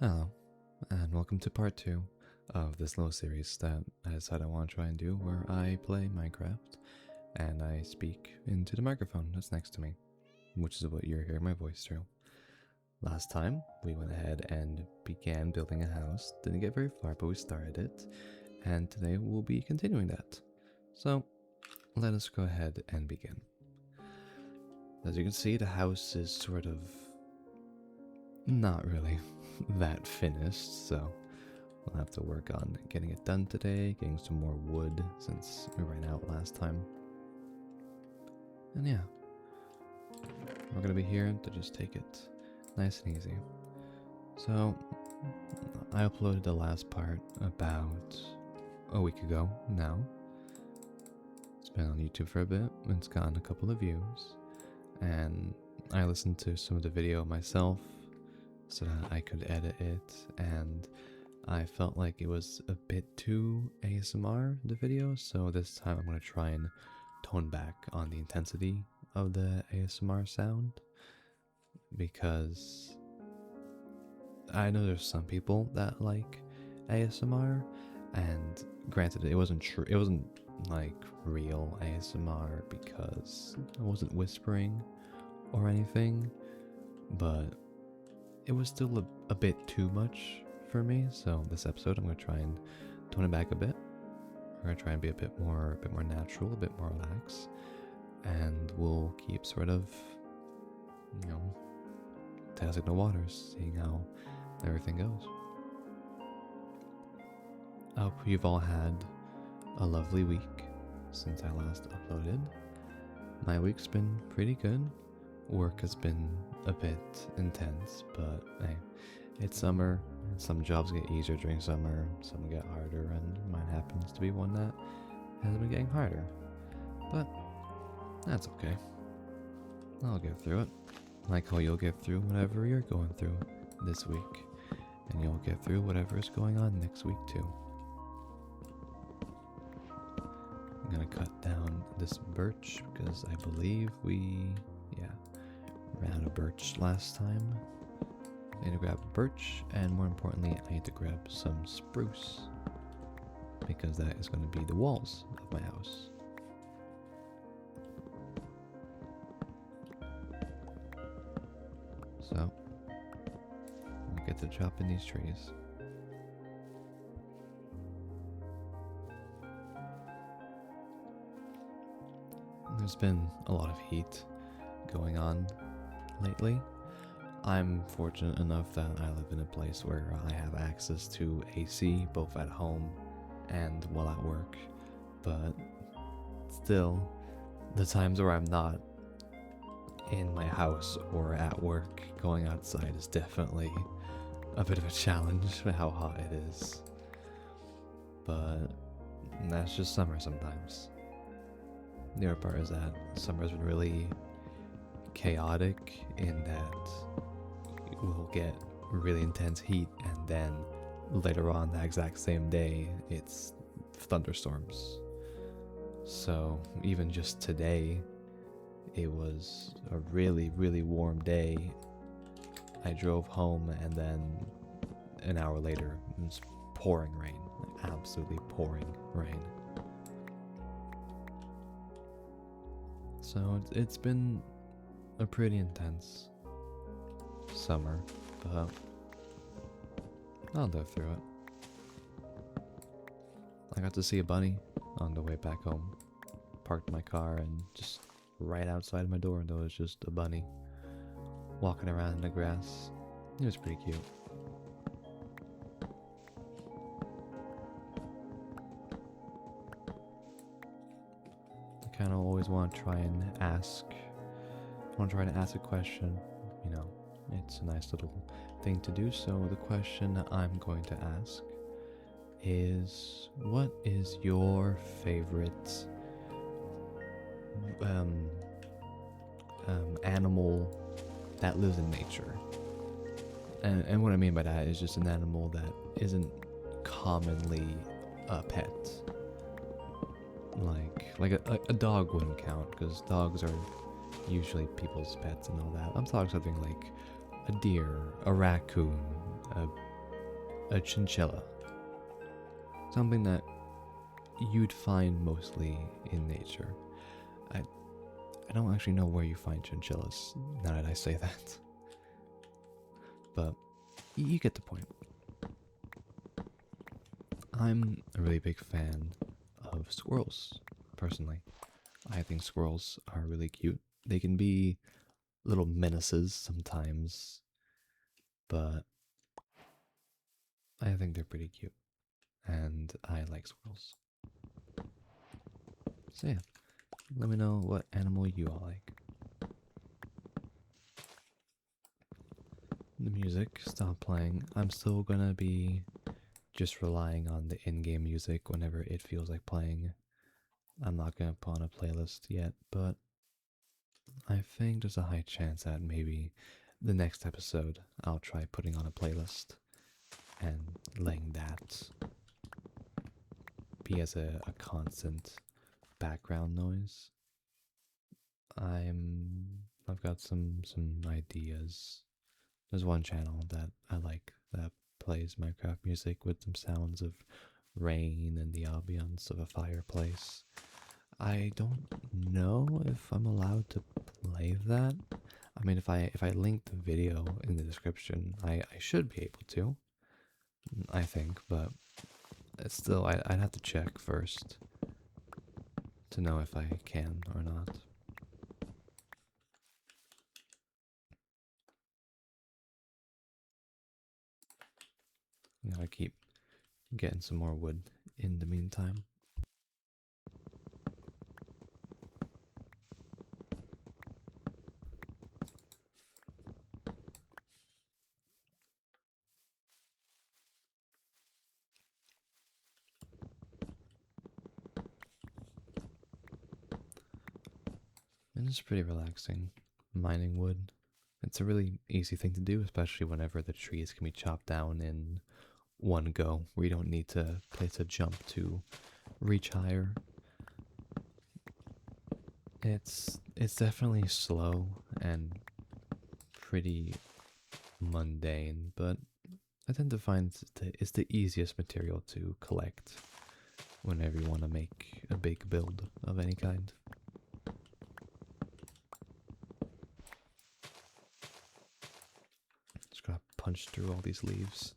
Hello, and welcome to part 2 of this little series that I decided I want to try and do where I play Minecraft and I speak into the microphone that's next to me, which is what you're hearing my voice through. Last time, we went ahead and began building a house. Didn't get very far, but we started it, and today we'll be continuing that. So, let us go ahead and begin. As you can see, the house is sort of not really that finished, so we'll have to work on getting it done today, getting some more wood since we ran out last time. And yeah, we're gonna be here to just take it nice and easy. So I uploaded the last part about a week ago now. It's been on YouTube for a bit, it's gotten a couple of views, and I listened to some of the video myself so that I could edit it, and I felt like it was a bit too ASMR, the video, so this time I'm going to try and tone back on the intensity of the ASMR sound, because I know there's some people that like ASMR, and granted it wasn't true, it wasn't like real ASMR because I wasn't whispering or anything, but it was still a bit too much for me. So this episode I'm going to try and tone it back a bit. We're going to try and be a bit more natural, a bit more relaxed, and we'll keep sort of, testing the waters, seeing how everything goes. I hope you've all had a lovely week since I last uploaded. My week's been pretty good. Work has been a bit intense, but hey, it's summer. Some jobs get easier during summer, some get harder, and mine happens to be one that has been getting harder. But that's okay. I'll get through it. Like how you'll get through whatever you're going through this week, and you'll get through whatever is going on next week too. I'm gonna cut down this birch because I believe we ran out of birch last time. I need to grab birch, and more importantly, I need to grab some spruce, because that is going to be the walls of my house. So, we'll get to chopping these trees. There's been a lot of heat going on lately. I'm fortunate enough that I live in a place where I have access to AC both at home and while at work, but still, the times where I'm not in my house or at work, going outside is definitely a bit of a challenge for how hot it is. But that's just summer sometimes. The other part is that summer's been really chaotic in that we'll get really intense heat, and then later on that exact same day it's thunderstorms. So even just today, it was a really warm day. I drove home, and then an hour later it was pouring rain, like absolutely pouring rain. So it's been a pretty intense summer, but I'll live through it. I got to see a bunny on the way back home. Parked my car, and just right outside my door there was just a bunny walking around in the grass. It was pretty cute. I kind of always want to try and ask a question, it's a nice little thing to do. So the question I'm going to ask is, what is your favorite animal that lives in nature? And what I mean by that is just an animal that isn't commonly a pet. Like a dog wouldn't count, because dogs are usually people's pets and all that. I'm talking something like a deer, a raccoon, a a chinchilla. Something that you'd find mostly in nature. I I don't actually know where you find chinchillas, now that I say that. But you get the point. I'm a really big fan of squirrels, personally. I think squirrels are really cute. They can be little menaces sometimes, but I think they're pretty cute. And I like squirrels. So yeah, let me know what animal you all like. The music stopped playing. I'm still gonna be just relying on the in-game music whenever it feels like playing. I'm not gonna put on a playlist yet, but I think there's a high chance that maybe the next episode I'll try putting on a playlist and letting that be as a constant background noise. I've got some ideas. There's one channel that I like that plays Minecraft music with some sounds of rain and the ambiance of a fireplace. I don't know if I'm allowed to play that. I mean, if I link the video in the description, I should be able to. I think, but it's still I'd have to check first to know if I can or not. I keep getting some more wood in the meantime. And it's pretty relaxing, mining wood. It's a really easy thing to do, especially whenever the trees can be chopped down in one go, where you don't need to place a jump to reach higher. It's definitely slow and pretty mundane, but I tend to find it's the easiest material to collect whenever you want to make a big build of any kind. Just gotta punch through all these leaves.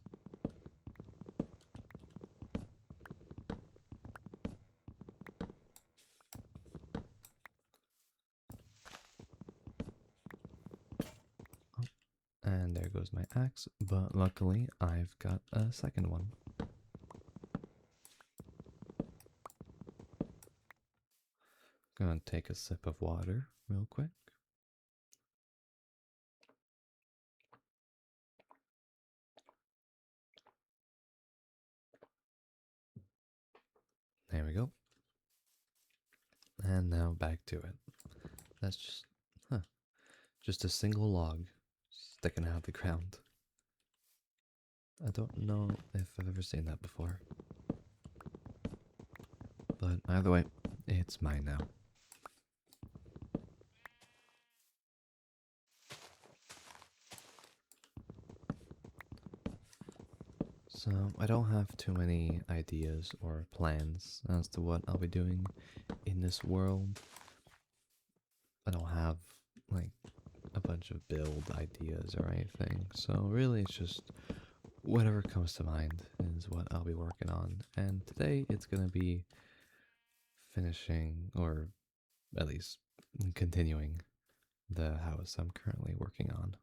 And there goes my axe, but luckily I've got a second one. Gonna take a sip of water real quick. There we go. And now back to it. That's just a single log sticking out of the ground. I don't know if I've ever seen that before. But either way, it's mine now. So I don't have too many ideas or plans as to what I'll be doing in this world. I don't have like a bunch of build ideas or anything. So really it's just whatever comes to mind is what I'll be working on. And today it's going to be finishing, or at least continuing, the house I'm currently working on.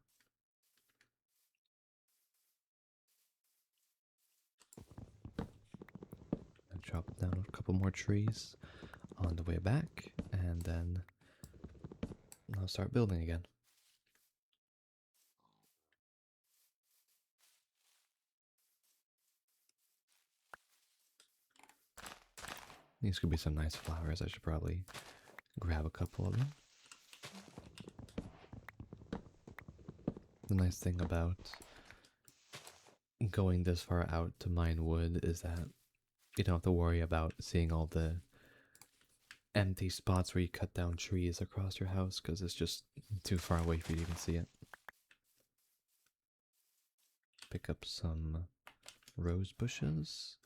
I chopped down a couple more trees on the way back, and then I'll start building again. These could be some nice flowers. I should probably grab a couple of them. The nice thing about going this far out to mine wood is that you don't have to worry about seeing all the empty spots where you cut down trees across your house, because it's just too far away for you to even see it. Pick up some rose bushes,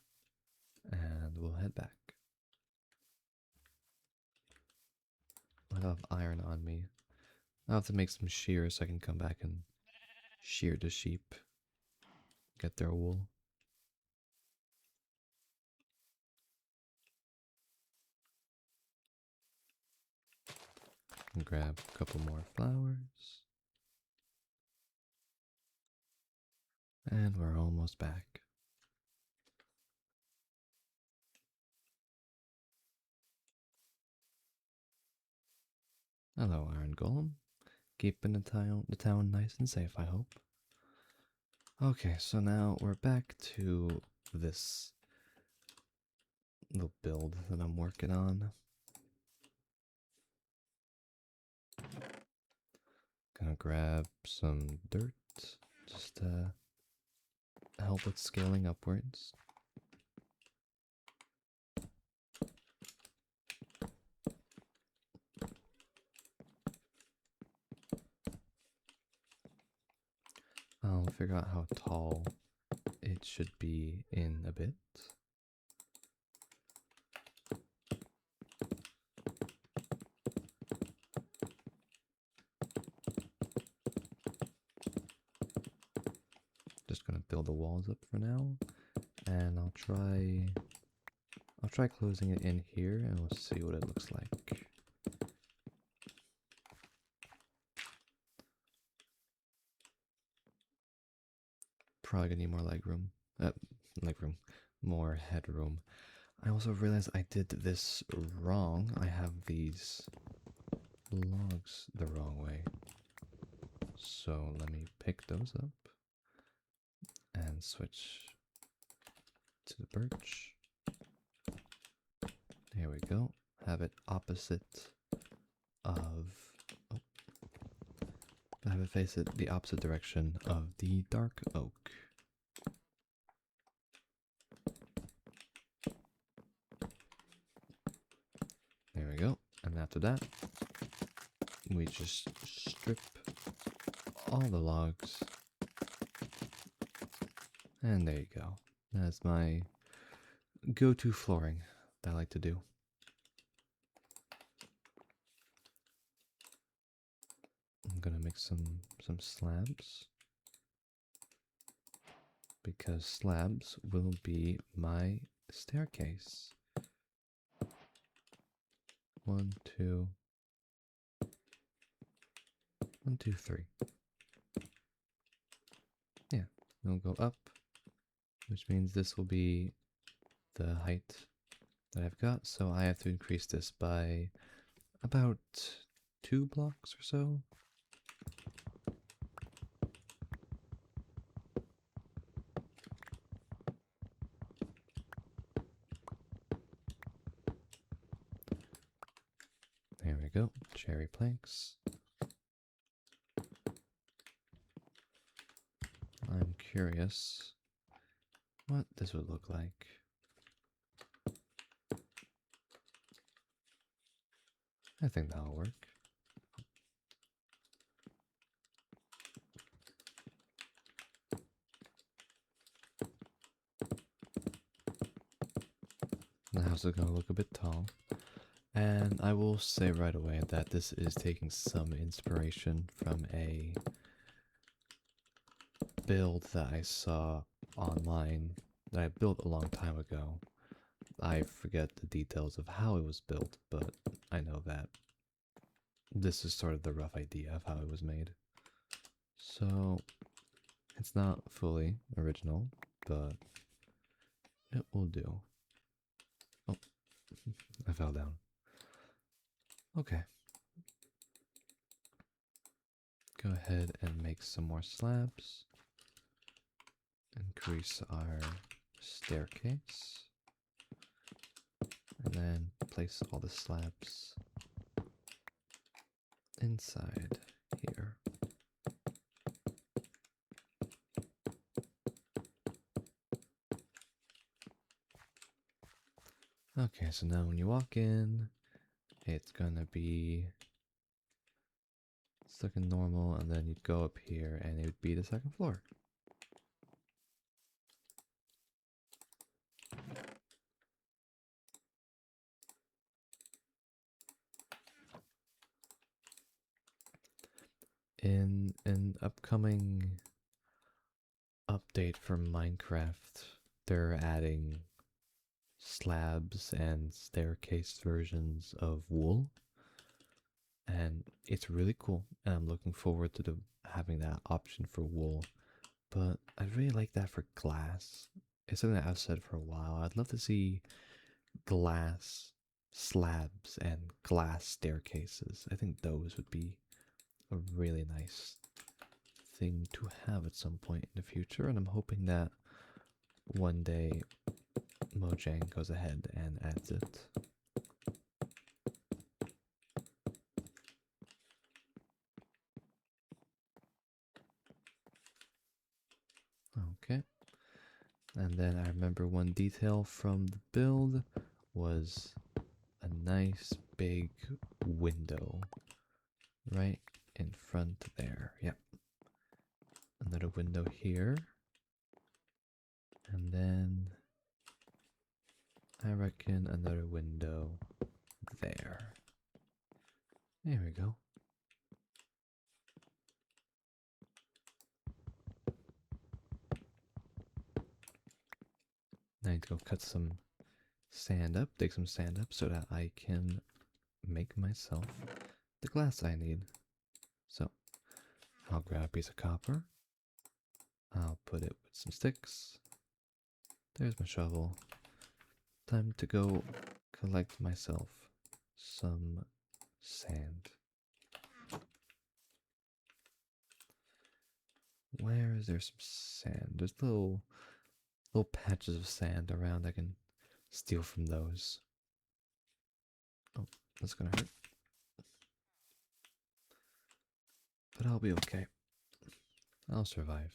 and we'll head back. I have iron on me. I'll have to make some shears so I can come back and shear the sheep, get their wool. And grab a couple more flowers. And we're almost back. Hello, Iron Golem. Keeping the town nice and safe, I hope. Okay, so now we're back to this little build that I'm working on. Gonna grab some dirt just to help with scaling upwards. I'll figure out how tall it should be in a bit. Just gonna build the walls up for now, and I'll try closing it in here, and we'll see what it looks like. Probably gonna need more legroom. More headroom. I also realized I did this wrong. I have these logs the wrong way. So let me pick those up and switch to the birch. Here we go. Have it opposite of... Oh. Have it face it the opposite direction of the dark oak. There we go. And after that, we just strip all the logs. And there you go. That's my go-to flooring that I like to do. I'm gonna make some slabs, because slabs will be my staircase. 1, 2, 1, 2, 3. Yeah, it'll go up, which means this will be the height that I've got, so I have to increase this by about 2 blocks or so. There we go, cherry planks. I'm curious what this would look like. I think that'll work. The house is going to look a bit tall. And I will say right away that this is taking some inspiration from a build that I saw online that I built a long time ago. I forget the details of how it was built, but I know that this is sort of the rough idea of how it was made. So it's not fully original, but it will do. Oh, I fell down. Okay. Go ahead and make some more slabs. Increase our staircase. And then place all the slabs inside here. Okay, so now when you walk in, it's gonna be looking normal, and then you'd go up here and it would be the second floor. In an upcoming update for Minecraft, they're adding slabs and staircase versions of wool, and it's really cool. And I'm looking forward to having that option for wool. But I'd really like that for glass. It's something that I've said for a while. I'd love to see glass slabs and glass staircases. I think those would be a really nice thing to have at some point in the future, and I'm hoping that one day Mojang goes ahead and adds it. Okay. And then I remember one detail from the build was a nice big window right in front there. Yep. Another window here. And then I reckon another window there. There we go. I need to go cut some sand up, dig some sand up so that I can make myself the glass I need. So I'll grab a piece of copper. I'll put it with some sticks. There's my shovel. Time to go collect myself some sand. Where is there some sand? There's little patches of sand around. I can steal from those. Oh, that's gonna hurt. But I'll be okay. I'll survive.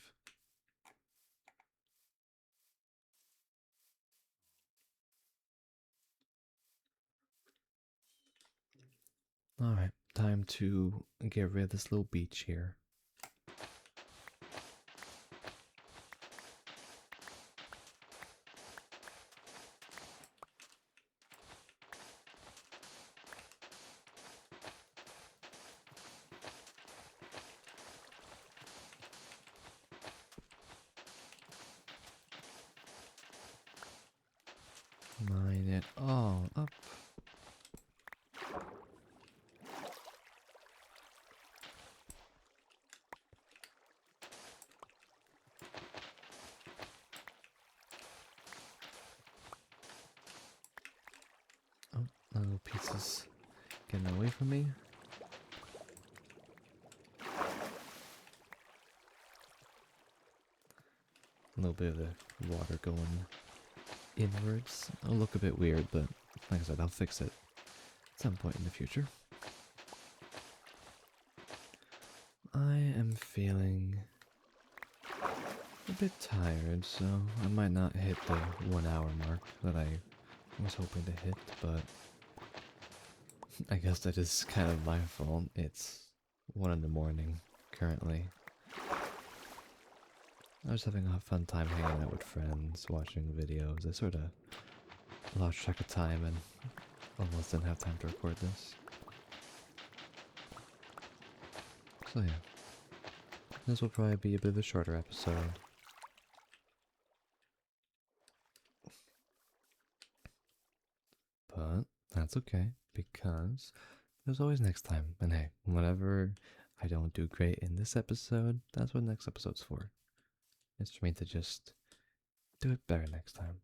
Alright, time to get rid of this little beach here. Mine it all up. Oh, little pieces getting away from me. A little bit of the water going inwards. It'll look a bit weird, but like I said, I'll fix it at some point in the future. I am feeling a bit tired, so I might not hit the 1 hour mark that I was hoping to hit, but I guess that is kind of my fault. It's 1 in the morning currently. I was having a fun time hanging out with friends, watching videos. I sort of lost track of time and almost didn't have time to record this. So yeah, this will probably be a bit of a shorter episode. But that's okay, because there's always next time. And hey, whenever I don't do great in this episode, that's what next episode's for. It's for me to just do it better next time.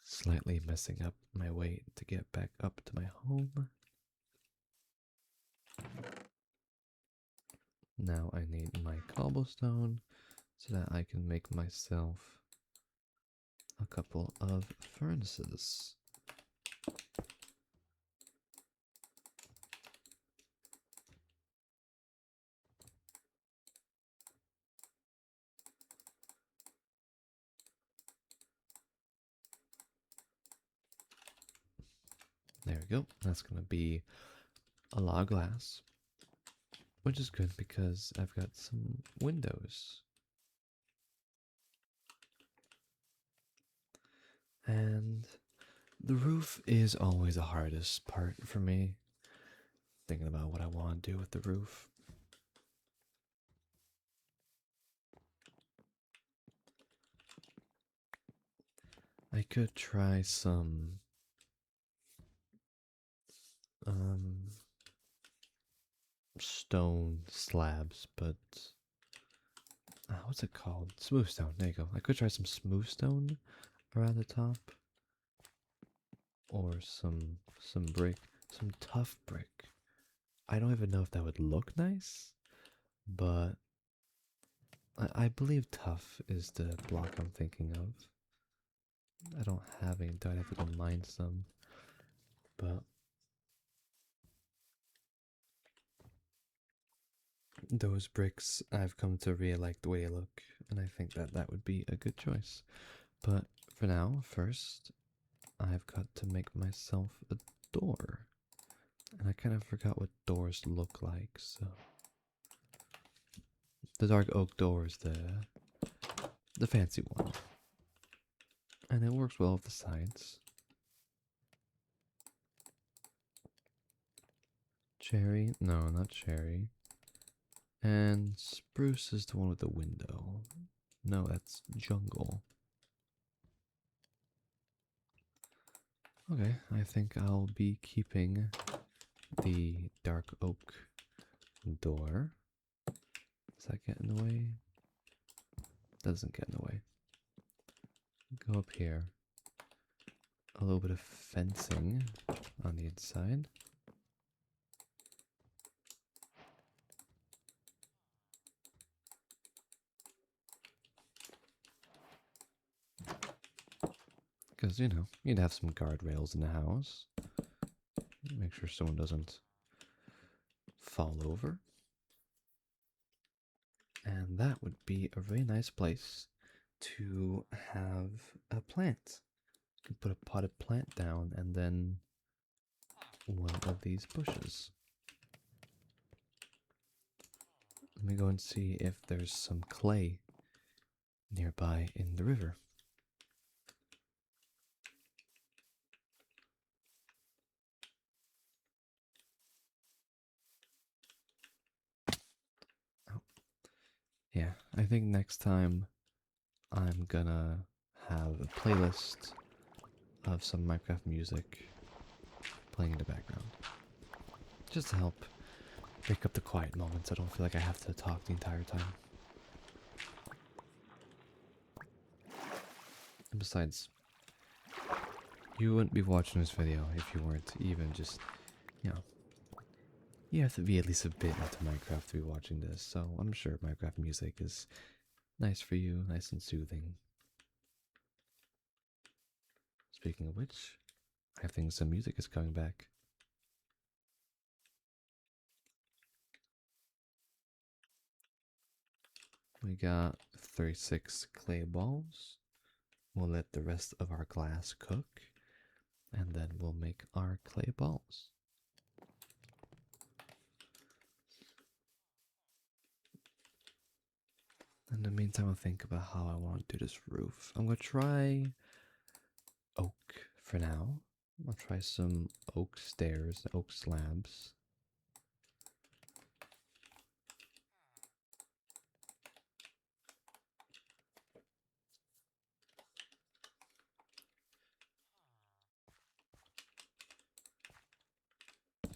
Slightly messing up my way to get back up to my home. Now I need my cobblestone so that I can make myself a couple of furnaces. There we go. That's going to be a lot of glass, which is good because I've got some windows. And the roof is always the hardest part for me. Thinking about what I want to do with the roof. I could try some um stone slabs, but what's it called? Smooth stone. There you go. I could try some smooth stone around the top, or some brick, some tough brick. I don't even know if that would look nice, but I believe tough is the block I'm thinking of. I don't have any, I'd have to go mine some, but those bricks I've come to really like the way they look, and I think that that would be a good choice. But for now, first, I've got to make myself a door. And I kind of forgot what doors look like, so the dark oak door is the fancy one. And it works well with the sides. Cherry? No, not cherry. And spruce is the one with the window. No, that's jungle. Okay, I think I'll be keeping the dark oak door. Does that get in the way? Doesn't get in the way. Go up here. A little bit of fencing on the inside. Because, you know, you'd have some guardrails in the house. Make sure someone doesn't fall over. And that would be a really nice place to have a plant. You can put a potted plant down and then one of these bushes. Let me go and see if there's some clay nearby in the river. Oh. Yeah, I think next time I'm gonna have a playlist of some Minecraft music playing in the background. Just to help break up the quiet moments. I don't feel like I have to talk the entire time. And besides, you wouldn't be watching this video if you weren't even just, you know, you have to be at least a bit into Minecraft to be watching this, so I'm sure Minecraft music is nice for you, nice and soothing. Speaking of which, I think some music is coming back. We got 36 clay balls. We'll let the rest of our glass cook, and then we'll make our clay balls. In the meantime, I'll think about how I want to do this roof. I'm going to try oak for now. I'll try some oak stairs, oak slabs.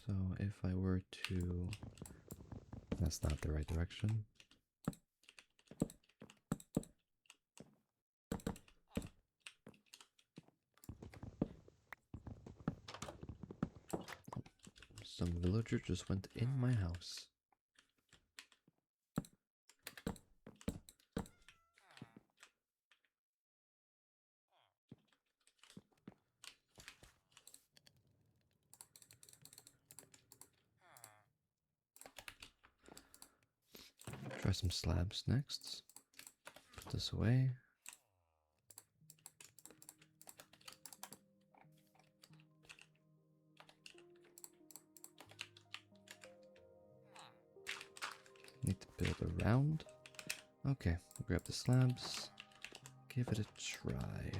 So if I were to... That's not the right direction. Some villager just went in my house. Try some slabs next. Put this away. Need to build around. Okay, grab the slabs. Give it a try.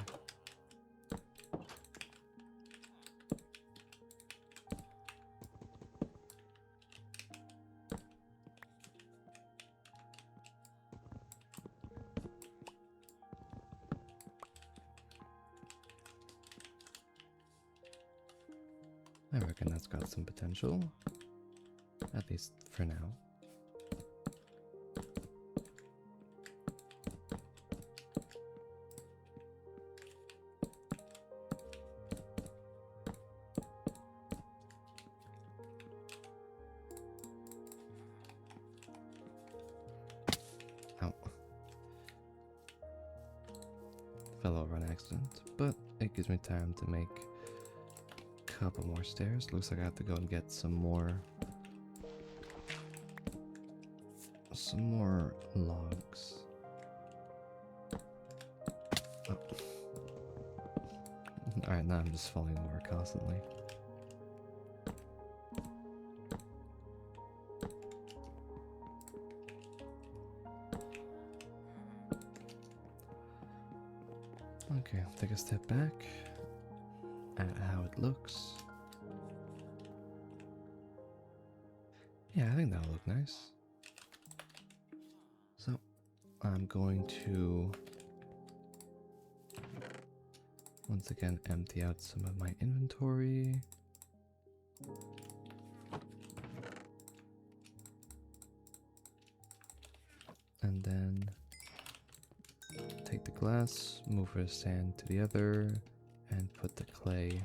I reckon that's got some potential, at least for now. Ow. Fell over on accident, but it gives me time to make a couple more stairs. Looks like I have to go and get some more logs. Oh. Alright, now I'm just falling over constantly. Okay, I'll take a step back at how it looks. Yeah, I think that'll look nice. So, I'm going to once again empty out some of my inventory. And then take the glass, move the sand to the other, and put the clay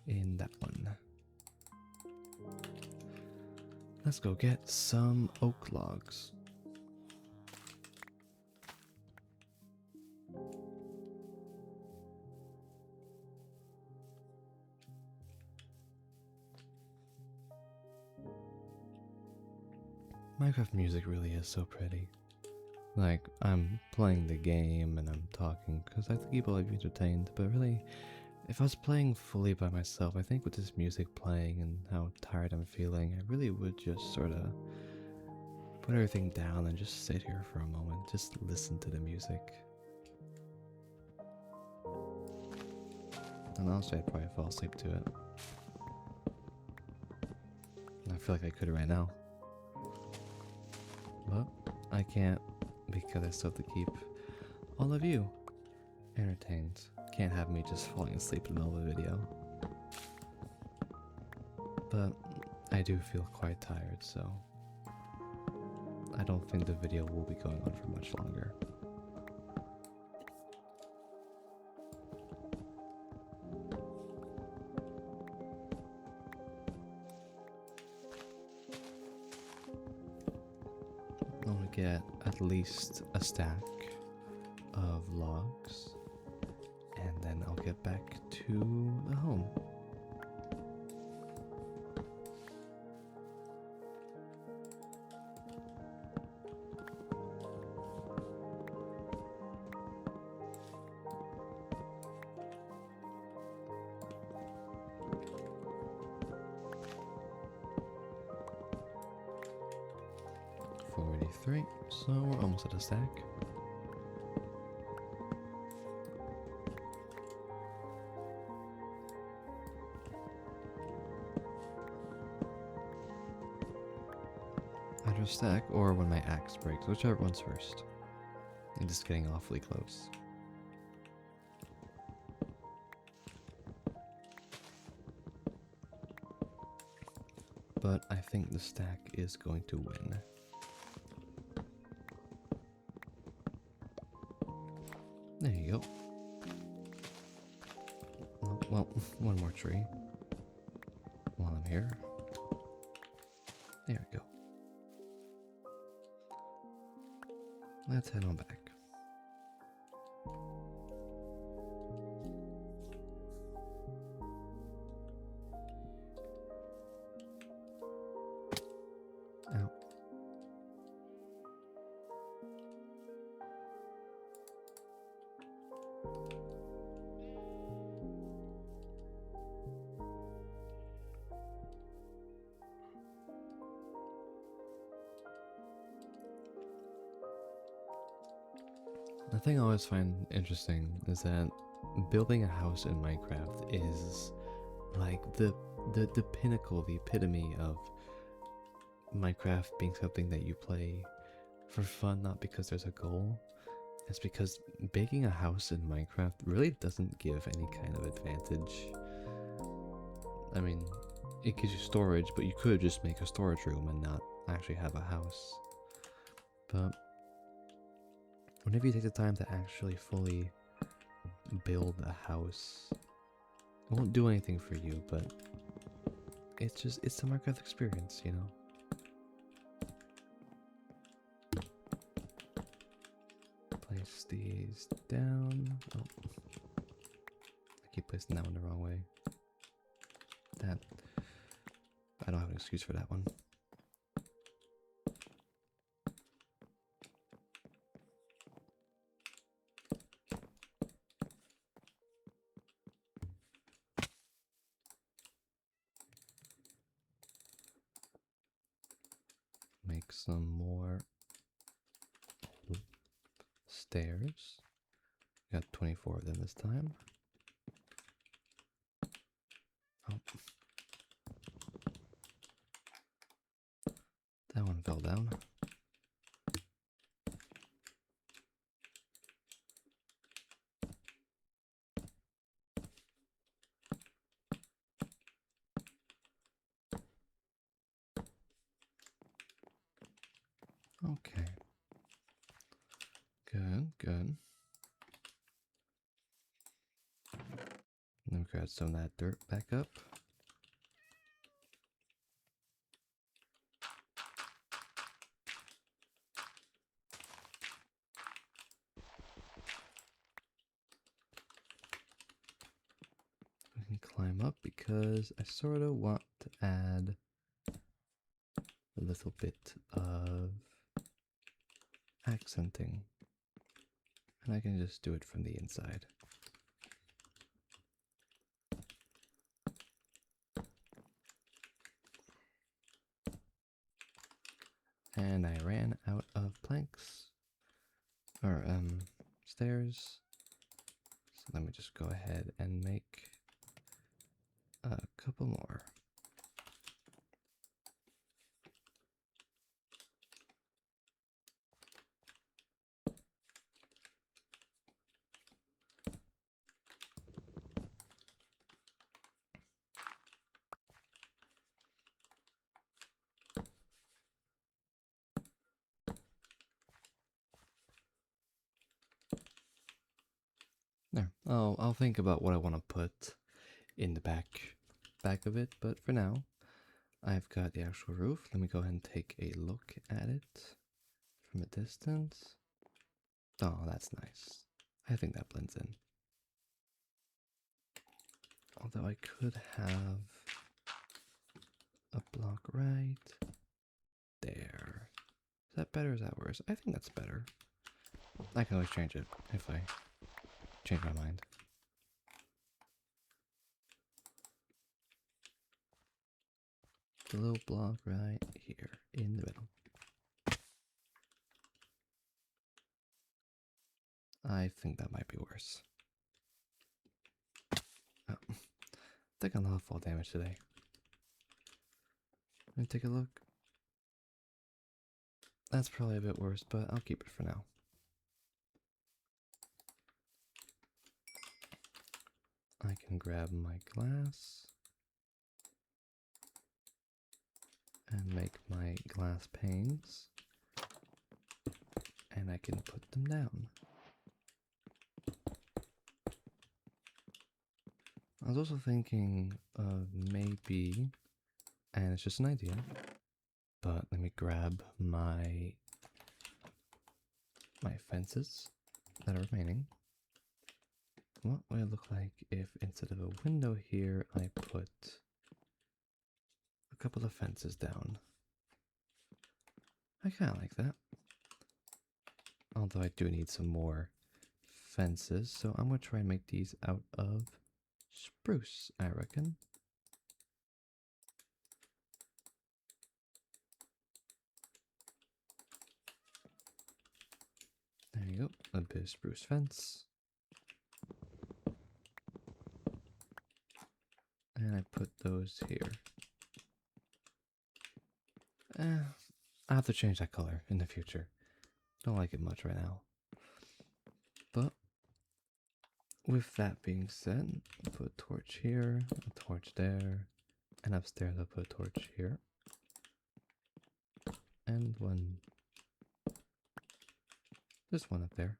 in that one. Let's go get some oak logs. Minecraft music really is so pretty. Like, I'm playing the game and I'm talking because I like to keep all of you entertained, but really, if I was playing fully by myself, I think with this music playing and how tired I'm feeling, I really would just sort of put everything down and just sit here for a moment, just listen to the music. And honestly, I'd probably fall asleep to it. I feel like I could right now. But I can't because I still have to keep all of you entertained. Can't have me just falling asleep in the middle of a video. But I do feel quite tired, so I don't think the video will be going on for much longer. I'm gonna get at least a stack of logs, and then I'll get back to the home. Three, so we're almost at a stack. Either a stack or when my axe breaks, whichever one's first. I'm just getting awfully close. But I think the stack is going to win. There you go. Well, one more tree while I'm here. There we go. Let's head on back. Ow. The thing I always find interesting is that building a house in Minecraft is like the pinnacle, the epitome of Minecraft being something that you play for fun, not because there's a goal. It's because building a house in Minecraft really doesn't give any kind of advantage. I mean, it gives you storage, but you could just make a storage room and not actually have a house. But whenever you take the time to actually fully build a house, it won't do anything for you, but it's the Minecraft experience, you know? Place these down. Oh. I keep placing that one the wrong way. That. I don't have an excuse for that one. Make some more stairs. Got 24 of them this time. Oh. That one fell down. Okay. Good, good. Then we grab some of that dirt back up. We can climb up because I sort of want to add a little bit of accenting. And I can just do it from the inside. And I ran out of planks. Or, stairs. So let me just go ahead and make a couple more. There. I'll think about what I want to put in the back of it, but for now, I've got the actual roof. Let me go ahead and take a look at it from a distance. Oh, that's nice. I think that blends in. Although I could have a block right there. Is that better or is that worse? I think that's better. I can always change it if I change my mind. The little block right here in the middle. I think that might be worse. Oh, I think I'll have fall damage today. Let me take a look. That's probably a bit worse, but I'll keep it for now. I can grab my glass and make my glass panes, and I can put them down. I was also thinking of maybe, and it's just an idea, but let me grab my fences that are remaining. What would it look like if instead of a window here, I put a couple of fences down? I kind of like that. Although I do need some more fences, so I'm going to try and make these out of spruce, I reckon. There you go, a bit of spruce fence. And I put those here. I'll have to change that color in the future. Don't like it much right now. But with that being said, I'll put a torch here, a torch there, And upstairs I'll put a torch here. And one, just one up there.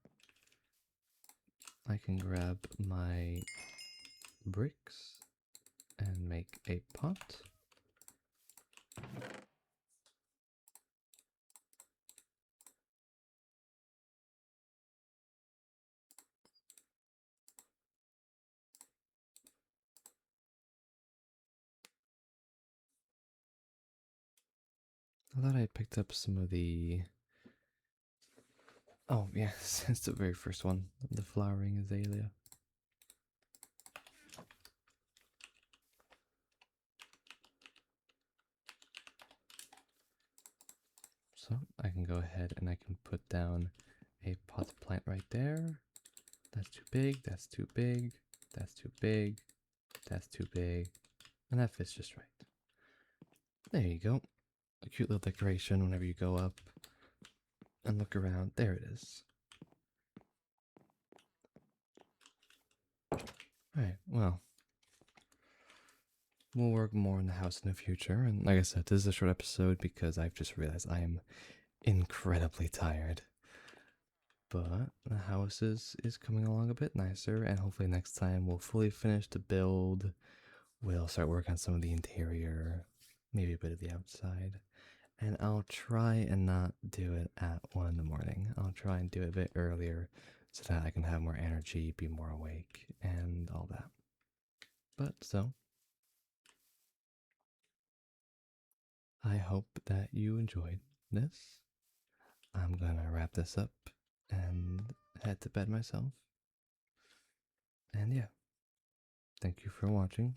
I can grab my bricks and make a pot. I thought I picked up some of the... Oh, yes, it's the very first one. The flowering azalea. So I can go ahead and I can put down a pot plant right there. That's too big, that's too big, that's too big, that's too big, and that fits just right. There you go. A cute little decoration whenever you go up and look around. There it is. Alright, well, we'll work more on the house in the future. And like I said, this is a short episode because I've just realized I am incredibly tired. But the house is coming along a bit nicer, and hopefully next time we'll fully finish the build. We'll start working on some of the interior, maybe a bit of the outside. And I'll try and not do it at 1 in the morning. I'll try and do it a bit earlier so that I can have more energy, be more awake, and all that. But so, I hope that you enjoyed this. I'm gonna wrap this up and head to bed myself. And yeah, thank you for watching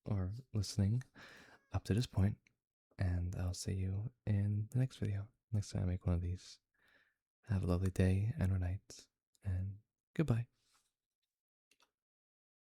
or listening up to this point, and I'll see you in the next video. Next time I make one of these. Have a lovely day and or night, and goodbye.